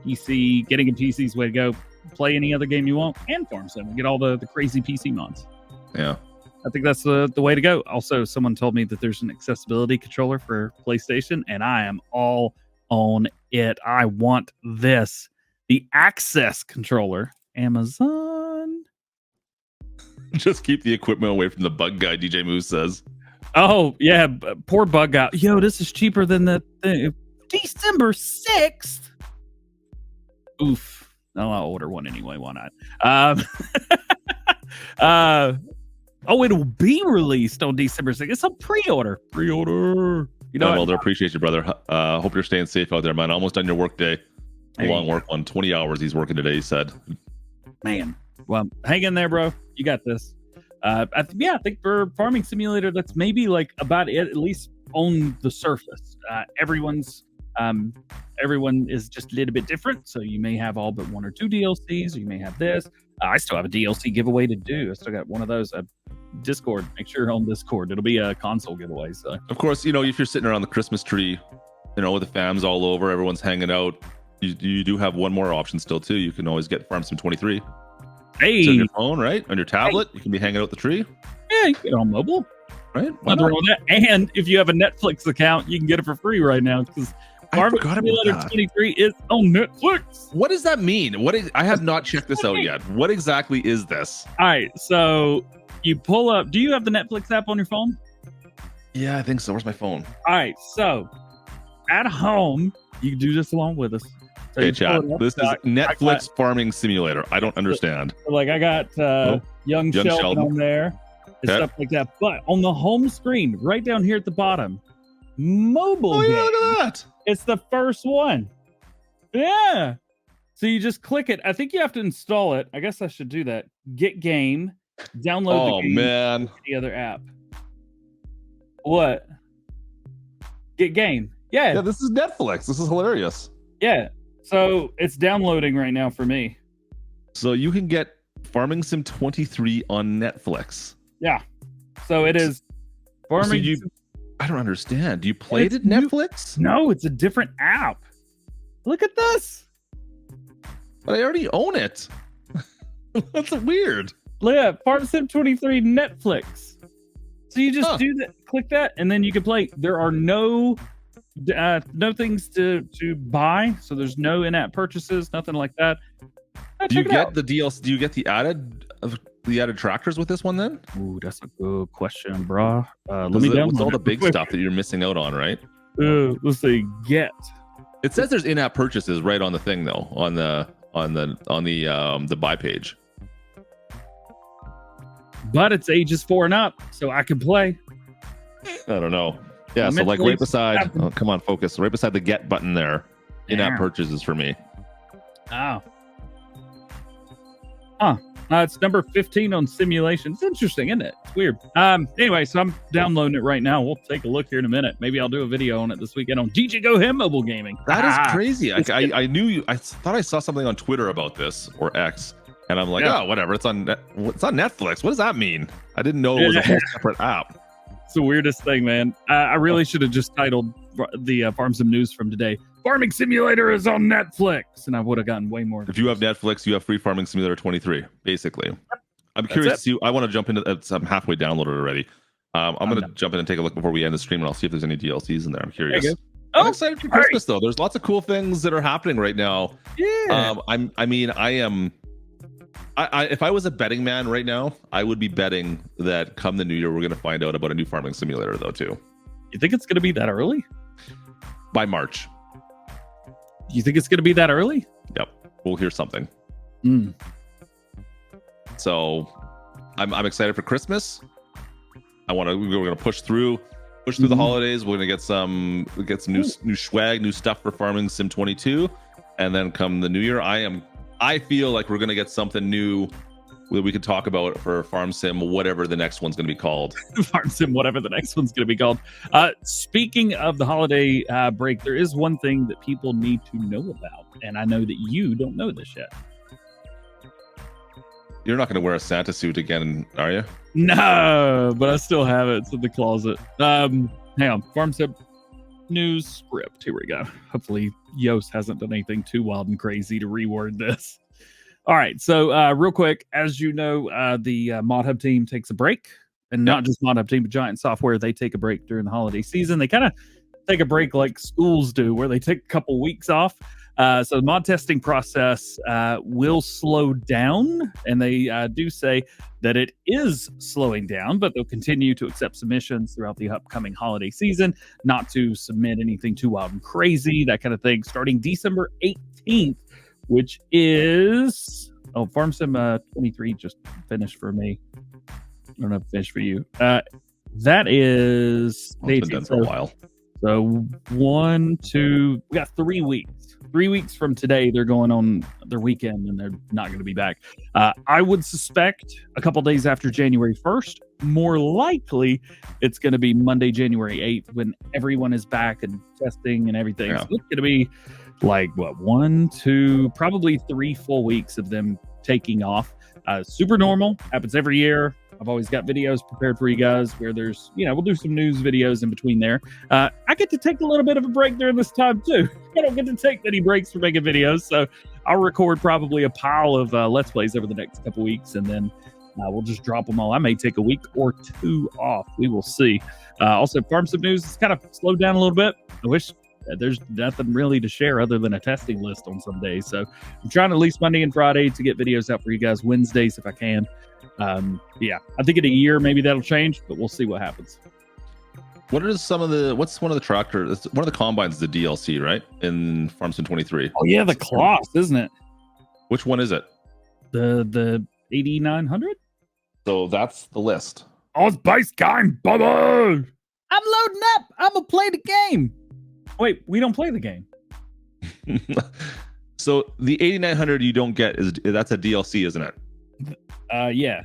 getting a PC is the way to go. Play any other game you want and Farm Sim. Get all the crazy PC mods. Yeah. I think that's the way to go. Also, someone told me that there's an accessibility controller for PlayStation, and I am all on it. I want this. The Access controller. Amazon. Just keep the equipment away from the bug guy, DJ Moose says. Oh, yeah. Poor bug guy. Yo, this is cheaper than the thing. December 6th. Oof. No, I'll order one anyway. Why not? It'll be released on December 6th. It's a pre-order. Pre-order. Well, appreciate you, brother. Hope you're staying safe out there, man. Almost done your work day. A long work one. 20 hours he's working today, he said. Man. Well, hang in there, bro. You got this. I think for Farming Simulator, that's maybe like about it, at least on the surface. Everyone is just a little bit different. So you may have all but one or two DLCs, or you may have this. I still have a DLC giveaway to do. I still got one of those. Discord. Make sure you're on Discord. It'll be a console giveaway. So, of course, if you're sitting around the Christmas tree, with the fams all over, everyone's hanging out. You do have one more option still too. You can always get Farm Sim 23. Hey, it's on your phone, right? On your tablet, you can be hanging out the tree. Yeah, you can get it on mobile, right? Nothing wrong with that. And if you have a Netflix account, you can get it for free right now, because Farming Simulator 23 is on Netflix. What does that mean? I have not checked this out yet. What exactly is this? All right, so you pull up. Do you have the Netflix app on your phone? Yeah, I think so. Where's my phone? All right, so at home, you can do this along with us. So hey, chat. This is Netflix Farming Simulator. I don't understand. Like, I got young Sheldon on there and stuff like that. But on the home screen, right down here at the bottom, mobile game. Look at that. It's the first one. Yeah. So you just click it. I think you have to install it. I guess I should do that. Get game. Download the game. Oh, man. The other app. What? Get game. Yeah. Yeah, this is Netflix. This is hilarious. Yeah. So it's downloading right now for me. So you can get Farming Sim 23 on Netflix. Yeah. So it is Farming Sim. I don't understand. Do you play it at Netflix? No, it's a different app. Look at this. But I already own it. That's weird. Look at Farm Sim 23 Netflix. So you just do that, click that, and then you can play. There are no things to buy, so there's no in-app purchases, nothing like that. Do you get the DLC? Do you get the added tractors with this one then? Ooh, that's a good question, bro. Let me download what's all the big stuff that you're missing out on, right? Let's see. Get. It says there's in-app purchases right on the thing though, on the buy page. But it's ages 4 and up, so I can play. I don't know. Yeah, so like right beside, come on, focus. Right beside the get button there, in-app purchases for me. Oh. It's number 15 on simulation. It's interesting, isn't it? It's weird. Anyway, so I'm downloading it right now. We'll take a look here in a minute. Maybe I'll do a video on it this weekend on DjGoHam mobile gaming. That is crazy. I knew you. I thought I saw something on Twitter about this or X, and I'm like, oh, whatever. It's on Netflix. What does that mean? I didn't know it was a whole separate app. It's the weirdest thing, man. I really should have just titled the Farm Sim news from today. Farming Simulator is on Netflix, and I would have gotten way more. If you have Netflix, you have free Farming Simulator 23, basically. I'm curious to see. I want to jump into it. I'm halfway downloaded already. I'm going to jump in and take a look before we end the stream, and I'll see if there's any DLCs in there. I'm curious. I'm excited for Christmas, though. There's lots of cool things that are happening right now. Yeah. If I was a betting man right now, I would be betting that come the new year, we're going to find out about a new Farming Simulator, though, too. You think it's going to be that early? By March. You think it's going to be that early? Yep. We'll hear something. So I'm excited for Christmas. We're going to push through the holidays. We're going to get some new swag, new stuff for Farming Sim 22. And then come the new year, I feel like we're going to get something new that we could talk about for Farm Sim, whatever the next one's going to be called. Farm Sim, whatever the next one's going to be called. Speaking of the holiday break, there is one thing that people need to know about, and I know that you don't know this yet. You're not going to wear a Santa suit again, are you? No, but I still have it. It's in the closet. Hang on. Farm Sim news script. Here we go. Hopefully Yoast hasn't done anything too wild and crazy to reword this. All right, so real quick, as you know, the Mod Hub team takes a break, and not just Mod Hub team, but Giant Software, they take a break during the holiday season. They kind of take a break like schools do, where they take a couple weeks off. So the mod testing process will slow down, and they do say that it is slowing down, but they'll continue to accept submissions throughout the upcoming holiday season, not to submit anything too wild and crazy, that kind of thing, starting December 18th. Which is Farm Sim 23 just finished for me. I don't know if it finished for you. That is it's been done for a while. So we got 3 weeks. 3 weeks from today, they're going on their weekend and they're not going to be back. I would suspect a couple days after January 1st. More likely, it's going to be Monday, January 8th, when everyone is back and testing and everything. Yeah. So it's going to be like 1, 2, probably 3 full weeks of them taking off. Super normal, happens every year. I've always got videos prepared for you guys where there's, we'll do some news videos in between there. I get to take a little bit of a break during this time too. I don't get to take many breaks for making videos, so I'll record probably a pile of Let's Plays over the next couple weeks, and then we'll just drop them all. I may take a week or 2 off. We will see. Also, Farm Sim News is kind of slowed down a little bit. I wish there's nothing really to share other than a testing list on some days. So I'm trying at least Monday and Friday to get videos out for you guys. Wednesdays if I can. I think in a year maybe that'll change, but we'll see what happens. What's one of the tractors? One of the combines is the DLC, right? In Farm Sim 23. Oh yeah, the Cloth, isn't it? Which one is it? The 8900. So that's the list. Oh, it's base game, Bubba! I'm loading up. I'm gonna play the game. Wait, we don't play the game. So the 8900 you don't get that's a DLC, isn't it? Yeah.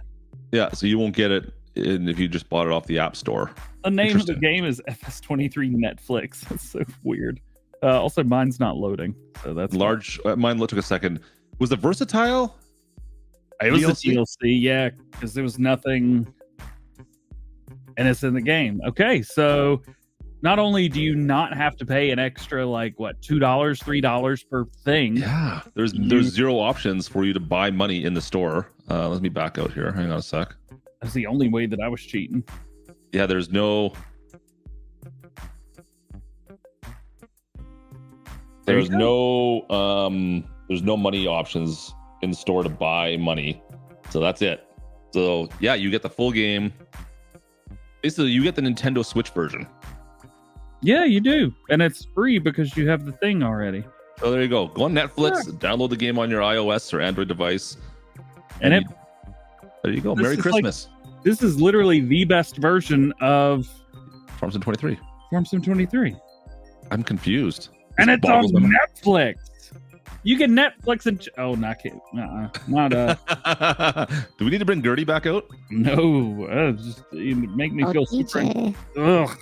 Yeah, so you won't get it if you just bought it off the App Store. The name of the game is FS23 Netflix. That's so weird. Also, mine's not loading, so that's large. Mine took a second. Was it Versatile? It was DLC? The DLC, yeah, because there was nothing, and it's in the game. Okay, so not only do you not have to pay an extra $2, $3 per thing. Yeah, there's 0 options for you to buy money in the store. Let me back out here. Hang on a sec. That's the only way that I was cheating. Yeah, there's no money options in the store to buy money. So that's it. So yeah, you get the full game. Basically, you get the Nintendo Switch version. Yeah, you do. And it's free because you have the thing already. So there you go. Go on Netflix, download the game on your iOS or Android device. And there you go. Merry Christmas. This is literally the best version of Farm Sim 23. Farm Sim 23. I'm confused. And it's on Netflix. You can Netflix and not kidding. Not Do we need to bring Gertie back out? No, just make me feel super. Ugh.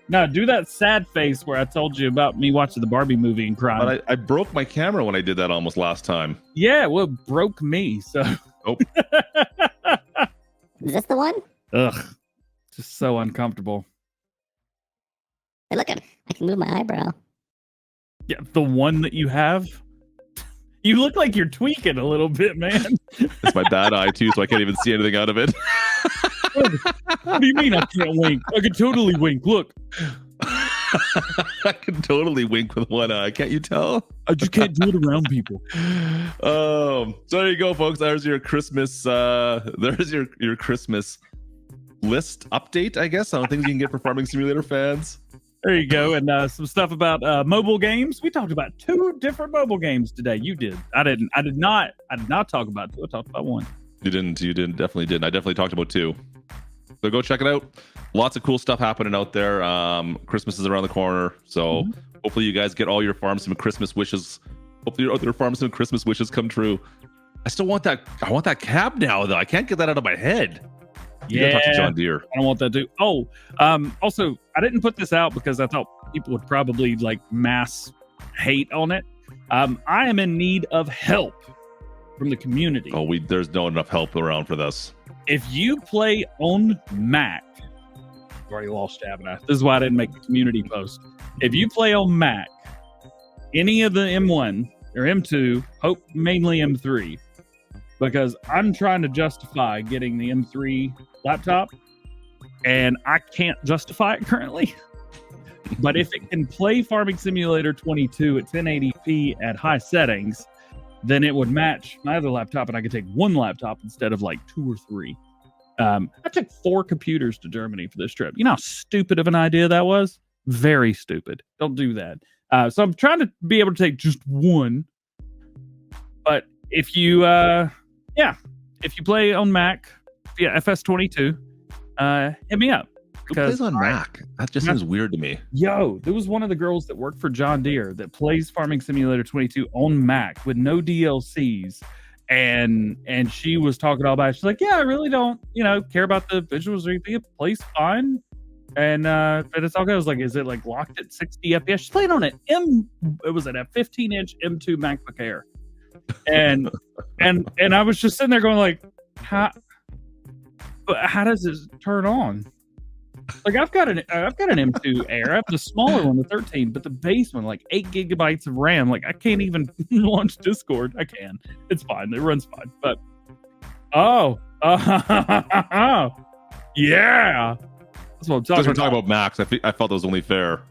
No, do that sad face where I told you about me watching the Barbie movie and crying. But I broke my camera when I did that almost last time. Yeah, well, it broke me. So. Nope. Is this the one? Ugh. Just so uncomfortable. Hey, look, I can move my eyebrow. Yeah, the one that you have. You look like you're tweaking a little bit, man. It's my bad eye too, so I can't even see anything out of it. What do you mean I can't wink? I can totally wink. Look. I can totally wink with one eye. Can't you tell? I just can't do it around people. So there you go, folks. There's your Christmas. There's your Christmas list update, I guess, on things you can get for Farming Simulator fans. There you go, and some stuff about mobile games. We talked about 2 different mobile games today. You did. I didn't. I did not talk about 2. I talked about 1. You didn't. Definitely didn't. I definitely talked about 2. So go check it out. Lots of cool stuff happening out there. Christmas is around the corner, so hopefully you guys get all your Farm Sim Christmas wishes. Hopefully your other Farm Sim Christmas wishes come true. I still want that. I want that cab now, though. I can't get that out of my head. You gotta talk to John Deere. I don't want that too. Oh, also, I didn't put this out because I thought people would probably like mass hate on it. I am in need of help from the community. Oh, there's no enough help around for this. If you play on Mac, I've already lost you, haven't I? This is why I didn't make the community post. If you play on Mac, any of the M1 or M2, hope mainly M3, because I'm trying to justify getting the M3 laptop, and I can't justify it currently. But if it can play Farming Simulator 22 at 1080p at high settings, then it would match my other laptop, and I could take 1 laptop instead of like 2 or 3. I took 4 computers to Germany for this trip. You know how stupid of an idea that was? Very stupid. Don't do that. So I'm trying to be able to take just 1. But if you, if you play on Mac, FS22, hit me up. Who plays on Mac? That just seems weird to me. Yo, there was one of the girls that worked for John Deere that plays Farming Simulator 22 on Mac with no DLCs. And she was talking all about it. She's like, yeah, I really don't, care about the visuals or anything. It plays fine. And but it's all good. I was like, is it like locked at 60 FPS? She's playing on a 15-inch M2 MacBook Air. And I was just sitting there going like, how does this turn on? Like I've got an M2 Air. I have the smaller one, the 13, but the base one, like 8 gigabytes of RAM. Like I can't even launch Discord. I can. It's fine. It runs fine. But yeah, that's what I'm talking about. We're talking about Macs. I felt that was only fair.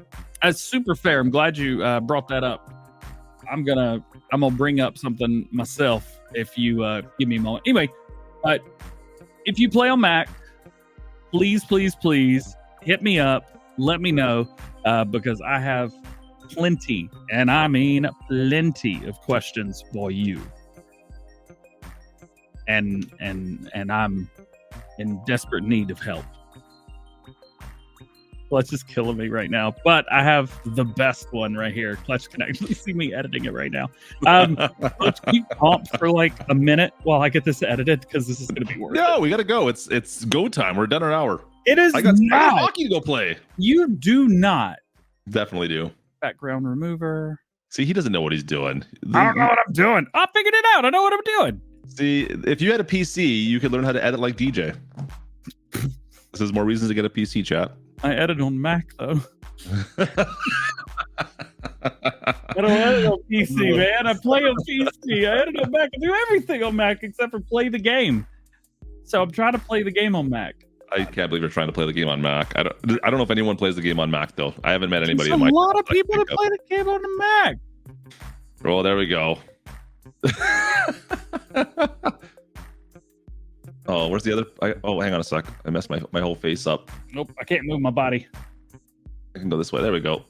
That's super fair. I'm glad you brought that up. I'm gonna bring up something myself if you give me a moment. Anyway, but if you play on Mac, please hit me up. Let me know because I have plenty, and I mean plenty of questions for you. And I'm in desperate need of help. Clutch is killing me right now, but I have the best one right here. Clutch can actually see me editing it right now. Let's keep comp for like a minute while I get this edited because this is going to be worth it. No, we got to go. It's go time. We're done an hour. It is. I got hockey to go play. You do not. Definitely do. Background remover. See, he doesn't know what he's doing. I don't know what I'm doing. I figured it out. I know what I'm doing. See, if you had a PC, you could learn how to edit like DJ. This is more reasons to get a PC, chat. I edit on Mac though. I don't edit on PC, man. I play on PC. I edit on Mac. I do everything on Mac except for play the game. So I'm trying to play the game on Mac. I can't believe you're trying to play the game on Mac. I don't know if anyone plays the game on Mac though. I haven't met anybody. There's a lot of people that play the game on the Mac. Well, there we go. Oh, where's the other? Hang on a sec. I messed my whole face up. Nope, I can't move my body. I can go this way. There we go.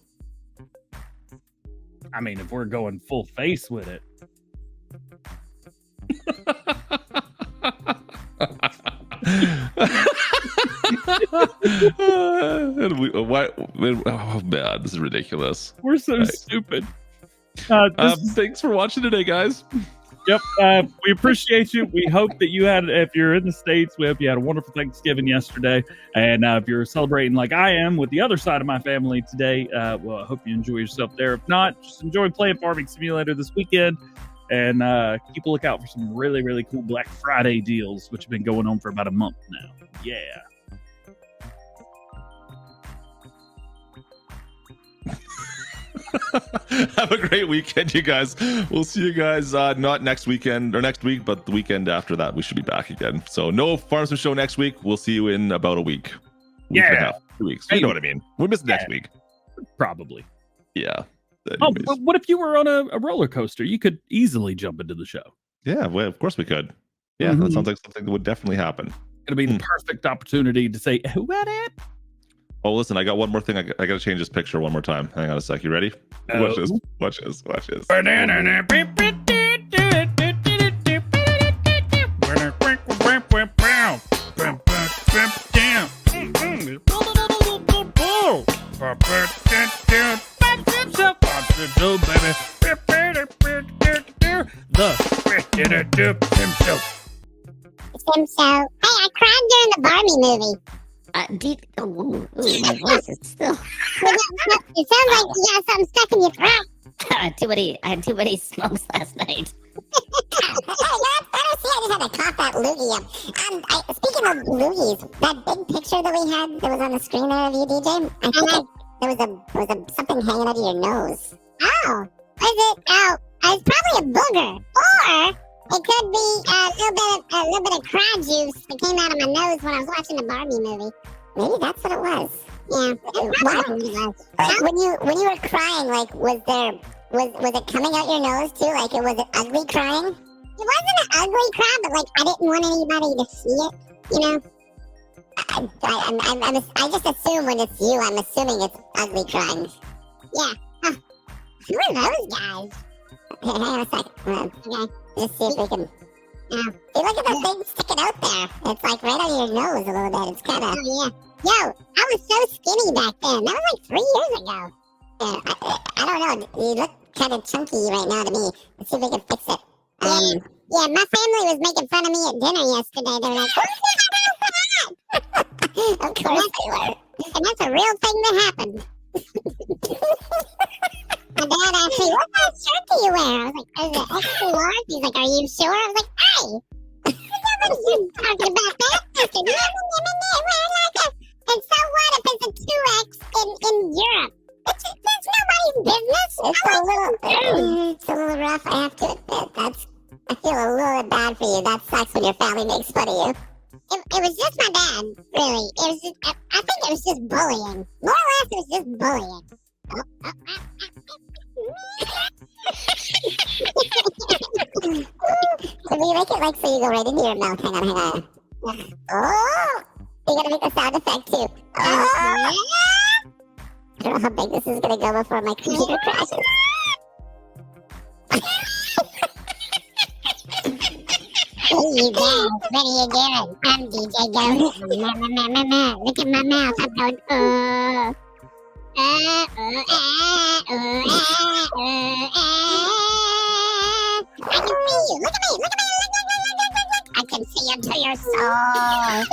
I mean, if we're going full face with it. Oh man, this is ridiculous. We're so stupid. Thanks for watching today, guys. Yep, we appreciate you. We hope that you had, if you're in the States, we hope you had a wonderful Thanksgiving yesterday. And if you're celebrating like I am with the other side of my family today, well, I hope you enjoy yourself there. If not, just enjoy playing Farming Simulator this weekend. And keep a lookout for some really, really cool Black Friday deals, which have been going on for about a month now. Yeah. Have a great weekend, you guys. We'll see you guys not next weekend or next week, but the weekend after that, we should be back again. So no Farm Sim Show next week. We'll see you in about a week. And a half, 2 weeks. You know what I mean. We'll miss next week. Probably. Yeah. Oh, but what if you were on a roller coaster? You could easily jump into the show. Yeah, well, of course we could. Yeah, that sounds like something that would definitely happen. It'll be the perfect opportunity to say, who at it? Oh, listen, I got one more thing. I got to change this picture one more time. Hang on a sec. You ready? Watch this. Watch this. Watch this. Sim Show. Hey, I cried during the Barbie movie. My voice is still. It sounds like you got something stuck in your throat. I had too many smokes last night. I just had to cough that loogie up. Speaking of loogies, that big picture that we had that was on the screen there of you, DJ, I think there was a something hanging out of your nose. Oh, was it? Oh, it's probably a booger. Or it could be a little bit of cry juice that came out of my nose when I was watching the Barbie movie. Maybe that's what it was. Yeah. When you were crying, like, was it coming out your nose too? Like, was it ugly crying? It wasn't an ugly cry, but like I didn't want anybody to see it. You know. I just assume when it's you, I'm assuming it's ugly crying. Yeah. Huh. Who are those guys? Okay, hang on a second. Okay, just see if we can. Yeah. See, look at the thing sticking out there. It's like right on your nose a little bit. It's kind of. Oh yeah. Yo, I was so skinny back then. That was like 3 years ago. Yeah, I don't know. You look kind of chunky right now to me. Let's see if we can fix it. Yeah, my family was making fun of me at dinner yesterday. They were like, of course they were. And that's a real thing that happened. My dad asked me, what kind of shirt do you wear? I was like, is it extra large? He's like, are you sure? I was like, hey, nobody's talking about that. I said, and so what if it's a 2X in Europe? That's nobody's business. It's a little rough, I have to admit. I feel a little bit bad for you. That sucks when your family makes fun of you. It was just my dad, really. It was just, I think it was just bullying. More or less, it was just bullying. Can we make it like so you go right into your mouth? Hang on. Oh! You gotta make a sound effect too. Oh! I don't know how big this is gonna go before my computer crashes. Hey, you guys, what are you doing? I'm DjGoHam. Look at my mouth. I'm going, I can see you. Look at me. I can see into your soul.